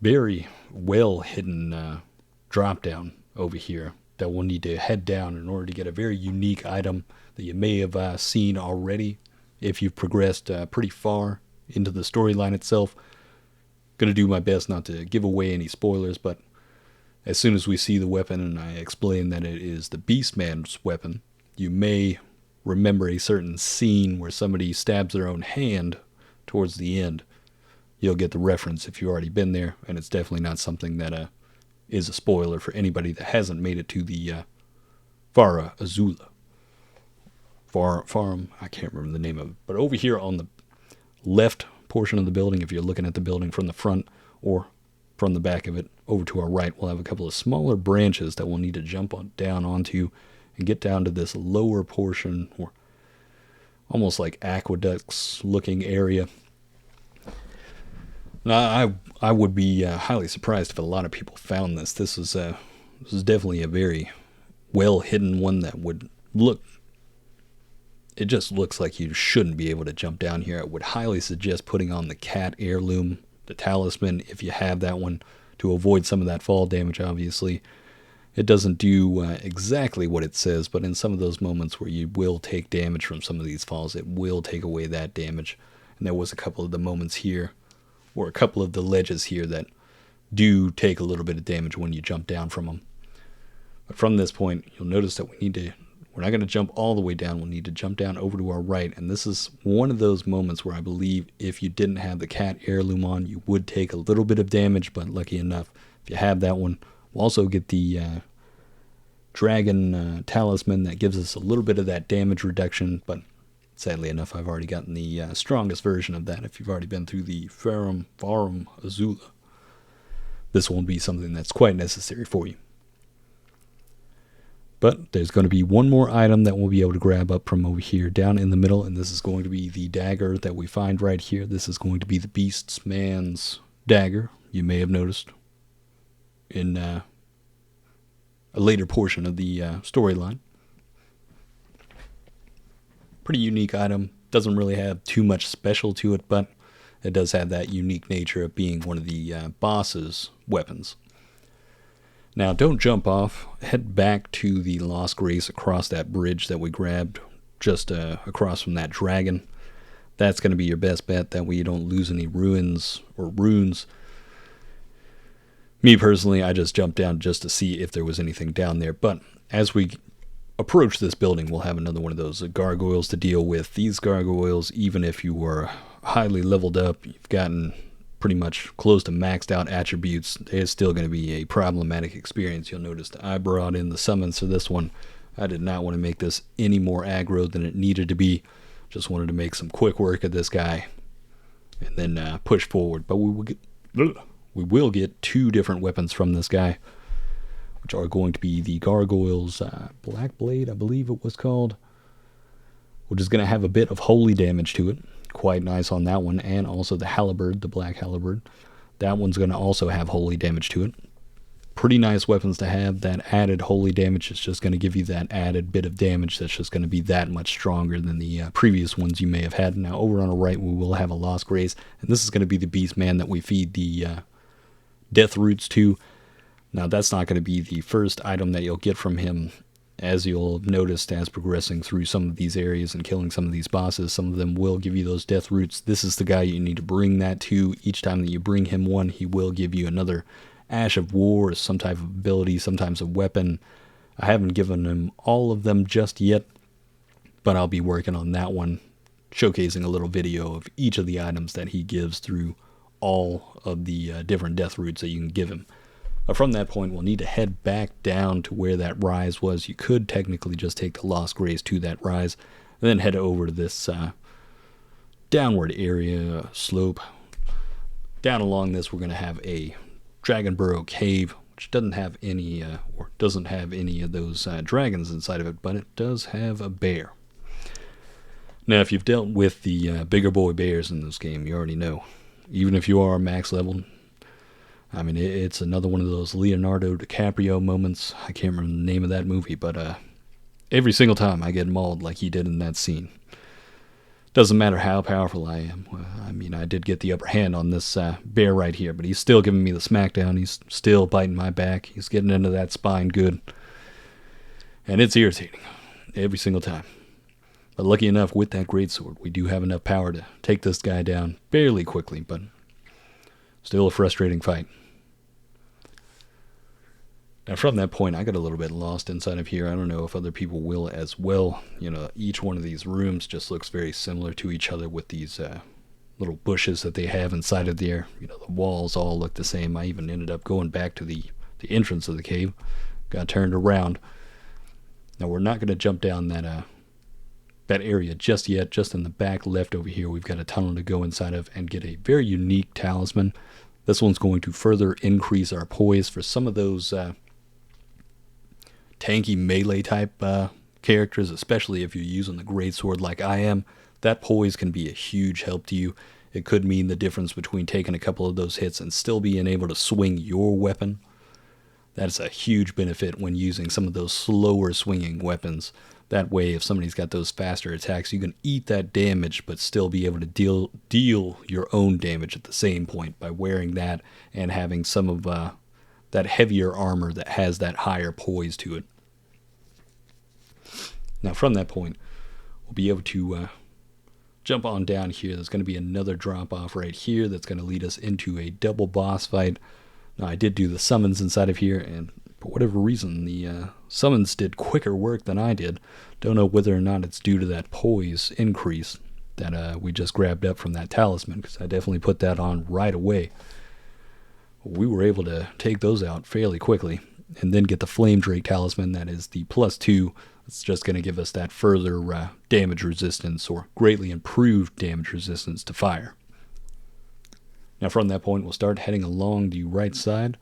Speaker 1: very well hidden drop down over here that we'll need to head down in order to get a very unique item that you may have seen already if you've progressed pretty far into the storyline itself. Going to do my best not to give away any spoilers, but as soon as we see the weapon and I explain that it is the Beastman's weapon, you may remember a certain scene where somebody stabs their own hand towards the end. You'll get the reference if you've already been there, and it's definitely not something that is a spoiler for anybody that hasn't made it to the AZULA. FARUM, I can't remember the name of it. But over here on the left portion of the building, if you're looking at the building from the front or from the back of it, over to our right, we'll have a couple of smaller branches that we'll need to jump down onto and get down to this lower portion, or almost like aqueducts looking area. Now, I would be highly surprised if a lot of people found this. This is definitely a very well hidden one that would look. It just looks like you shouldn't be able to jump down here. I would highly suggest putting on the cat heirloom, the talisman, if you have that one, to avoid some of that fall damage, obviously. It doesn't do exactly what it says, but in some of those moments where you will take damage from some of these falls, it will take away that damage. And there was a couple of the moments here, or a couple of the ledges here, that do take a little bit of damage when you jump down from them. But from this point, you'll notice that we're not going to jump all the way down. We'll need to jump down over to our right. And this is one of those moments where I believe if you didn't have the cat heirloom on, you would take a little bit of damage, but lucky enough, if you have that one, we'll also get the dragon talisman that gives us a little bit of that damage reduction, but sadly enough, I've already gotten the strongest version of that. If you've already been through the FARUM AZULA, this won't be something that's quite necessary for you. But there's going to be one more item that we'll be able to grab up from over here down in the middle, and this is going to be the dagger that we find right here. This is going to be the Beastman's dagger. You may have noticed in a later portion of the storyline. Pretty unique item. Doesn't really have too much special to it, but it does have that unique nature of being one of the boss's weapons. Now, don't jump off. Head back to the Lost Grace across that bridge that we grabbed just across from that dragon. That's going to be your best bet. That way you don't lose any ruins or runes. Me personally, I just jumped down just to see if there was anything down there. But as we approach this building, we'll have another one of those gargoyles to deal with. These gargoyles, even if you were highly leveled up, you've gotten pretty much close to maxed out attributes, it's still going to be a problematic experience. You'll notice that I brought in the summons for this one. I did not want to make this any more aggro than it needed to be. Just wanted to make some quick work of this guy and then push forward. But we will get 2 different weapons from this guy, which are going to be the Gargoyle's Black Blade, I believe it was called, which is going to have a bit of holy damage to it. Quite nice on that one. And also the Halberd, the Black Halberd. That one's going to also have holy damage to it. Pretty nice weapons to have. That added holy damage is just going to give you that added bit of damage that's just going to be that much stronger than the previous ones you may have had. Now over on the right we will have a Lost Grace, and this is going to be the Beastman that we feed the death roots to. Now that's not going to be the first item that you'll get from him. As you'll have noticed as progressing through some of these areas and killing some of these bosses, some of them will give you those death roots. This is the guy you need to bring that to. Each time that you bring him one, he will give you another Ash of War, or some type of ability, sometimes a weapon. I haven't given him all of them just yet, but I'll be working on that one, showcasing a little video of each of the items that he gives through all of the different death roots that you can give him. From that point, we'll need to head back down to where that rise was. You could technically just take the Lost Grace to that rise, and then head over to this downward area, slope. Down along this, we're going to have a Dragon Burrow Cave, which doesn't have any of those dragons inside of it, but it does have a bear. Now, if you've dealt with the bigger boy bears in this game, you already know. Even if you are max level, I mean, it's another one of those Leonardo DiCaprio moments. I can't remember the name of that movie, but every single time I get mauled like he did in that scene. Doesn't matter how powerful I am. I mean, I did get the upper hand on this bear right here, but he's still giving me the smackdown. He's still biting my back. He's getting into that spine good. And it's irritating every single time. But lucky enough, with that greatsword, we do have enough power to take this guy down fairly quickly, but still a frustrating fight. Now from that point, I got a little bit lost inside of here. I don't know if other people will as well. You know, each one of these rooms just looks very similar to each other with these little bushes that they have inside of there. You know, the walls all look the same. I even ended up going back to the entrance of the cave. Got turned around. Now we're not going to jump down that area just yet. Just in the back left over here, we've got a tunnel to go inside of and get a very unique talisman. This one's going to further increase our poise for some of those tanky melee type characters, especially if you're using the greatsword like I am. That poise can be a huge help to you. It could mean the difference between taking a couple of those hits and still being able to swing your weapon. That's a huge benefit when using some of those slower swinging weapons. That way, if somebody's got those faster attacks, you can eat that damage but still be able to deal your own damage at the same point by wearing that and having some of that heavier armor that has that higher poise to it. Now from that point, we'll be able to jump on down here. There's going to be another drop off right here that's going to lead us into a double boss fight. Now I did do the summons inside of here, and for whatever reason the summons did quicker work than I did. Don't know whether or not it's due to that poise increase that we just grabbed up from that talisman, because I definitely put that on right away. We were able to take those out fairly quickly, and then get the Flame Drake talisman. That is the +2. It's just going to give us that further damage resistance, or greatly improved damage resistance to fire. Now from that point, we'll start heading along the right side.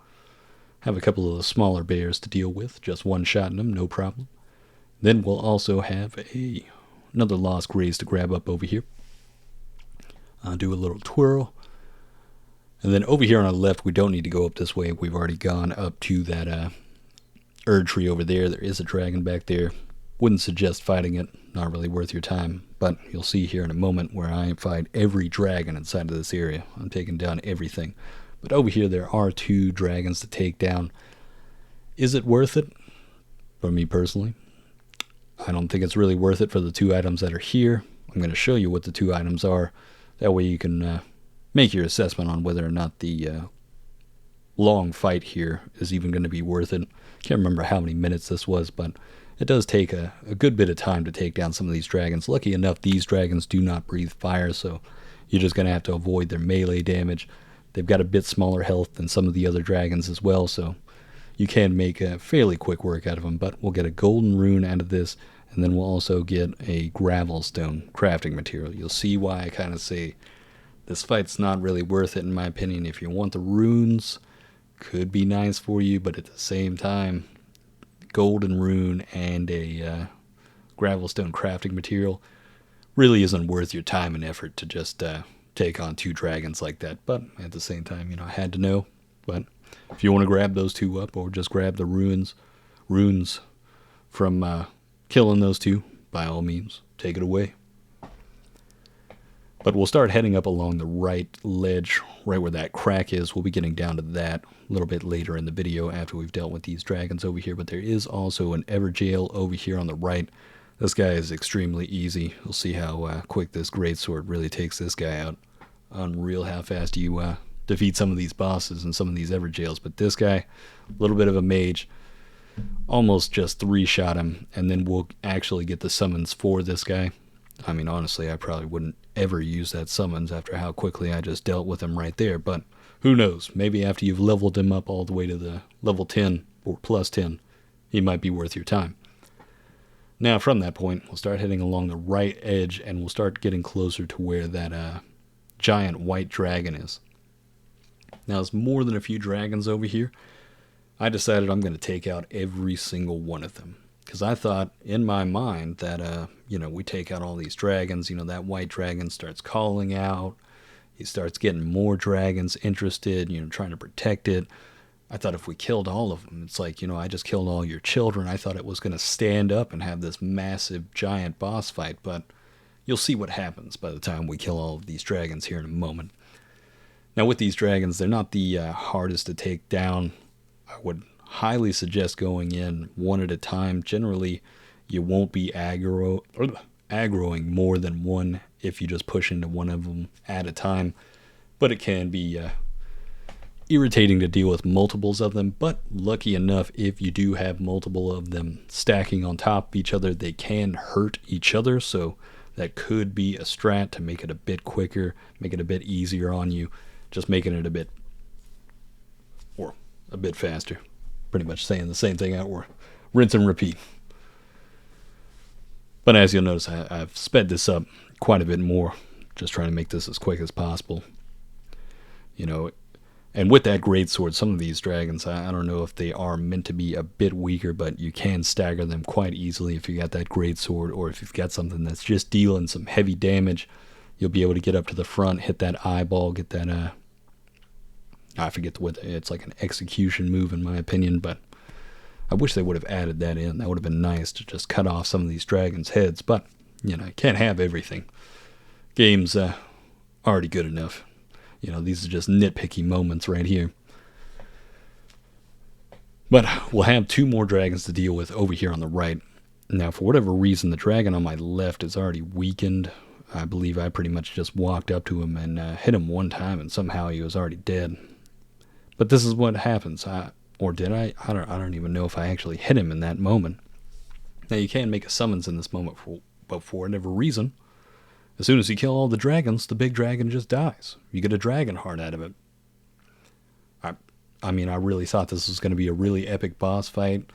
Speaker 1: Have a couple of the smaller bears to deal with, just one shot in them, no problem. Then we'll also have another Lost Grace to grab up over here. I'll do a little twirl. And then over here on our left, we don't need to go up this way. We've already gone up to that Erd tree over there. There is a dragon back there. Wouldn't suggest fighting it. Not really worth your time. But you'll see here in a moment where I fight every dragon inside of this area. I'm taking down everything. But over here, there are 2 dragons to take down. Is it worth it? For me personally, I don't think it's really worth it for the 2 items that are here. I'm going to show you what the 2 items are. That way you can make your assessment on whether or not the long fight here is even going to be worth it. Can't remember how many minutes this was, but it does take a good bit of time to take down some of these dragons. Lucky enough, these dragons do not breathe fire, so you're just going to have to avoid their melee damage. They've got a bit smaller health than some of the other dragons as well, so you can make a fairly quick work out of them. But we'll get a golden rune out of this, and then we'll also get a gravel stone crafting material. You'll see why I kind of say this fight's not really worth it in my opinion. If you want the runes, could be nice for you, but at the same time, golden rune and a gravel stone crafting material really isn't worth your time and effort to just take on 2 dragons like that. But at the same time, you know, I had to know. But if you want to grab those 2 up, or just grab the runes from killing those 2, by all means, take it away. But we'll start heading up along the right ledge, right where that crack is. We'll be getting down to that a little bit later in the video after we've dealt with these dragons over here. But there is also an Everjail over here on the right. This guy is extremely easy. You'll see how quick this greatsword really takes this guy out. Unreal how fast you defeat some of these bosses and some of these Everjails. But this guy, a little bit of a mage, almost just 3-shot him, and then we'll actually get the summons for this guy. I mean, honestly, I probably wouldn't ever use that summons after how quickly I just dealt with him right there. But who knows? Maybe after you've leveled him up all the way to the level 10 or plus 10, he might be worth your time. Now, from that point, we'll start heading along the right edge, and we'll start getting closer to where that giant white dragon is. Now, there's more than a few dragons over here. I decided I'm going to take out every single one of them, because I thought in my mind that, you know, we take out all these dragons, you know, that white dragon starts calling out, he starts getting more dragons interested, you know, trying to protect it. I thought if we killed all of them, it's like, you know, I just killed all your children. I thought it was going to stand up and have this massive, giant boss fight, but you'll see what happens by the time we kill all of these dragons here in a moment. Now, with these dragons, they're not the hardest to take down. I would highly suggest going in one at a time. Generally, you won't be aggroing more than one if you just push into one of them at a time, but it can be irritating to deal with multiples of them. But lucky enough, if you do have multiple of them stacking on top of each other, they can hurt each other, so that could be a strat to make it a bit quicker, make it a bit easier on you, just making it a bit faster. Pretty much saying the same thing out, or rinse and repeat. But as you'll notice, I've sped this up quite a bit more, just trying to make this as quick as possible. You know, and with that greatsword, some of these dragons, I don't know if they are meant to be a bit weaker, but you can stagger them quite easily if you got that greatsword, or if you've got something that's just dealing some heavy damage. You'll be able to get up to the front, hit that eyeball, get that, I forget what, it's like an execution move in my opinion, but I wish they would have added that in. That would have been nice to just cut off some of these dragons' heads, but, you know, you can't have everything. Game's already good enough. You know, these are just nitpicky moments right here. But we'll have 2 more dragons to deal with over here on the right. Now, for whatever reason, the dragon on my left is already weakened. I believe I pretty much just walked up to him and hit him one time, and somehow he was already dead. But this is what happens. Or did I? I don't even know if I actually hit him in that moment. Now, you can make a summons in this moment, but for whatever reason, as soon as you kill all the dragons, the big dragon just dies. You get a dragon heart out of it. I mean, I really thought this was going to be a really epic boss fight.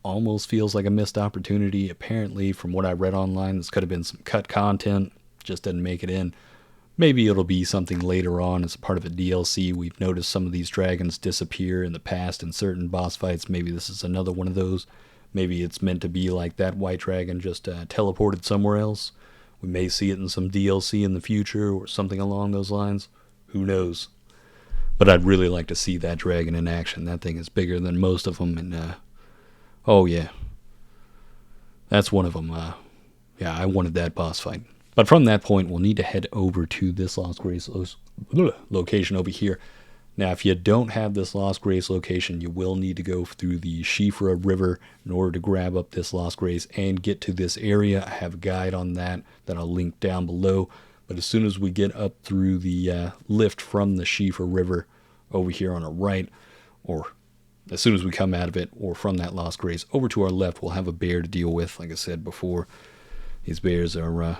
Speaker 1: Almost feels like a missed opportunity. Apparently, from what I read online, this could have been some cut content. Just didn't make it in. Maybe it'll be something later on as a part of a DLC. We've noticed some of these dragons disappear in the past in certain boss fights. Maybe this is another one of those. Maybe it's meant to be like that white dragon just teleported somewhere else. We may see it in some DLC in the future or something along those lines. Who knows? But I'd really like to see that dragon in action. That thing is bigger than most of them. And, oh yeah. That's one of them. Yeah, I wanted that boss fight. But from that point, we'll need to head over to this Lost Grace location over here. Now, if you don't have this Lost Grace location, you will need to go through the Shifra River in order to grab up this Lost Grace and get to this area. I have a guide on that I'll link down below. But as soon as we get up through the lift from the Shifra River over here on our right, or as soon as we come out of it, or from that Lost Grace over to our left, we'll have a bear to deal with. Like I said before, these bears are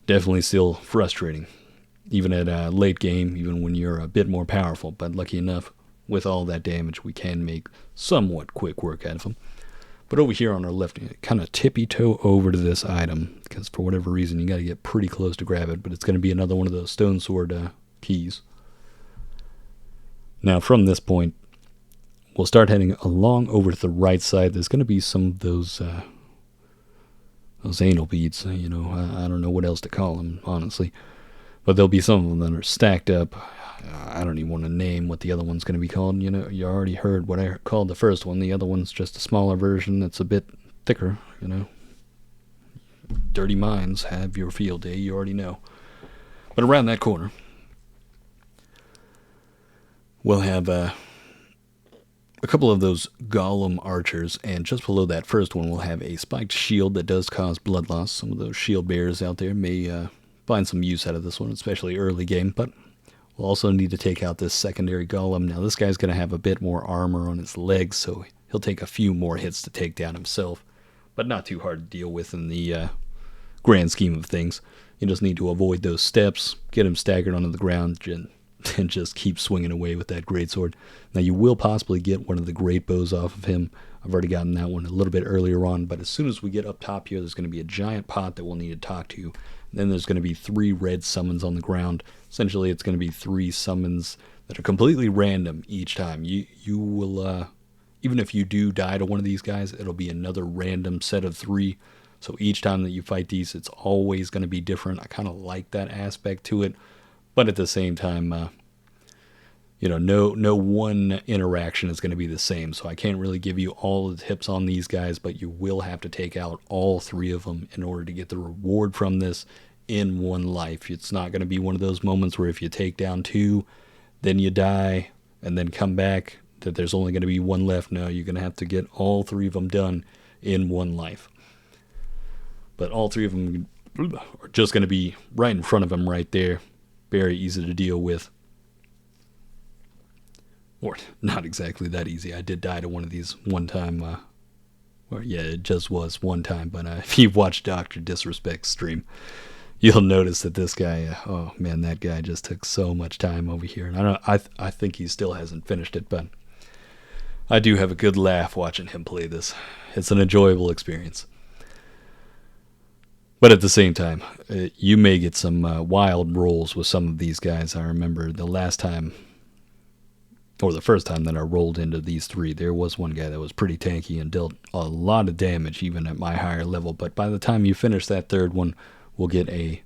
Speaker 1: definitely still frustrating. even at late game, even when you're a bit more powerful. But lucky enough, with all that damage, we can make somewhat quick work out of him. But over here on our left, kind of tippy-toe over to this item, because for whatever reason, you got to get pretty close to grab it, but it's going to be another one of those stone sword keys. Now, from this point, we'll start heading along over to the right side. There's going to be some of those anal beads, you know, I don't know what else to call them, honestly. But there'll be some of them that are stacked up. I don't even want to name what the other one's going to be called. You know, you already heard what I called the first one. The other one's just a smaller version that's a bit thicker, you know. Dirty minds have your field day, you already know. But around that corner, we'll have a couple of those golem archers, and just below that first one, we'll have a spiked shield that does cause blood loss. Some of those shield bearers out there may find some use out of this one, especially early game, but we'll also need to take out this secondary golem. Now, this guy's going to have a bit more armor on his legs, so he'll take a few more hits to take down himself, but not too hard to deal with in the grand scheme of things. You just need to avoid those steps, get him staggered onto the ground, and just keep swinging away with that greatsword. Now, you will possibly get one of the great bows off of him. I've already gotten that one a little bit earlier on, but as soon as we get up top here, there's going to be a giant pot that we'll need to talk to. Then there's going to be 3 red summons on the ground. Essentially, it's going to be 3 summons that are completely random each time. You will, even if you do die to one of these guys, it'll be another random set of 3. So each time that you fight these, it's always going to be different. I kind of like that aspect to it. But at the same time, you know, no one interaction is going to be the same. So I can't really give you all the tips on these guys, but you will have to take out all 3 of them in order to get the reward from this in one life. It's not going to be one of those moments where if you take down 2, then you die, and then come back, that there's only going to be 1 left. No, you're going to have to get all 3 of them done in one life. But all 3 of them are just going to be right in front of him right there. Very easy to deal with. Or not exactly that easy. I did die to one of these one time. Or yeah, it just was one time. But if you've watched Dr. Disrespect's stream, you'll notice that this guy, oh man, that guy just took so much time over here. And I think he still hasn't finished it, but I do have a good laugh watching him play this. It's an enjoyable experience. But at the same time, you may get some wild rolls with some of these guys. I remember the last time, or the first time that I rolled into these 3, there was one guy that was pretty tanky and dealt a lot of damage even at my higher level. But by the time you finish that 3rd one, we'll get a...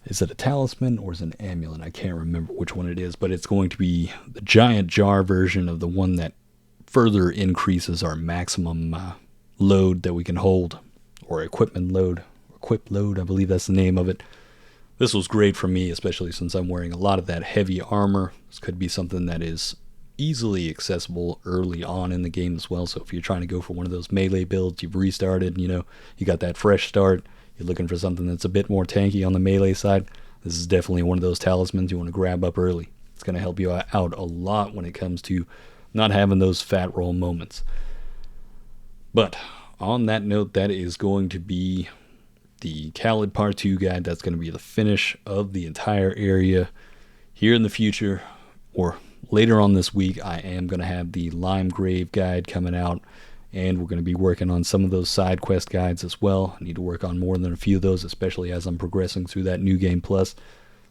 Speaker 1: Is it a talisman or is it an amulet? I can't remember which one it is, but it's going to be the giant jar version of the one that further increases our maximum load that we can hold. Or equipment load, equip load, I believe that's the name of it. This was great for me, especially since I'm wearing a lot of that heavy armor. This could be something that is easily accessible early on in the game as well. So if you're trying to go for one of those melee builds, you've restarted, you know, you got that fresh start, you're looking for something that's a bit more tanky on the melee side, this is definitely one of those talismans you want to grab up early. It's going to help you out a lot when it comes to not having those fat roll moments. But on that note, that is going to be the Caelid Part 2 guide. That's going to be the finish of the entire area. Here in the future, or later on this week, I am going to have the Lime Grave guide coming out, and we're going to be working on some of those side quest guides as well. I need to work on more than a few of those, especially as I'm progressing through that New Game Plus.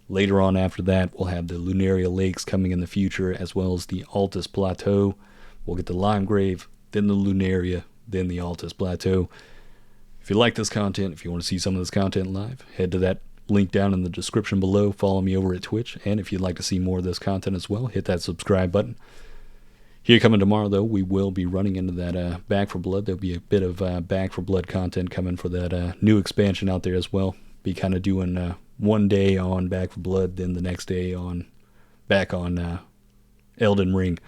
Speaker 1: Later on after that, we'll have the Lunaria Lakes coming in the future, as well as the Altus Plateau. We'll get the Lime Grave, then the Lunaria, then the Altus Plateau. If you like this content, if you want to see some of this content live, head to that link down in the description below. Follow me over at Twitch. And if you'd like to see more of this content as well, hit that subscribe button. Here coming tomorrow, though, we will be running into that Back for Blood. There'll be a bit of Back for Blood content coming for that new expansion out there as well. Be kind of doing one day on Back for Blood, then the next day on back on Elden Ring.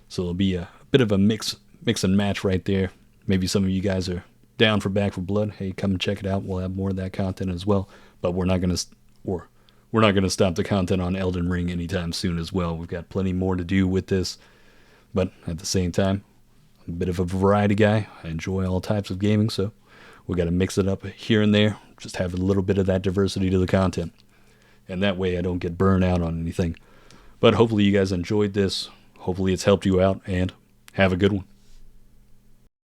Speaker 1: So it'll be a bit of a mix and match right there. Maybe some of you guys are down for Back for Blood. Hey, come and check it out. We'll have more of that content as well. But we're not going to stop the content on Elden Ring anytime soon as well. We've got plenty more to do with this. But at the same time, I'm a bit of a variety guy. I enjoy all types of gaming, so we got to mix it up here and there. just have a little bit of that diversity to the content. And that way I don't get burned out on anything. But hopefully you guys enjoyed this. Hopefully it's helped you out, and have a good one.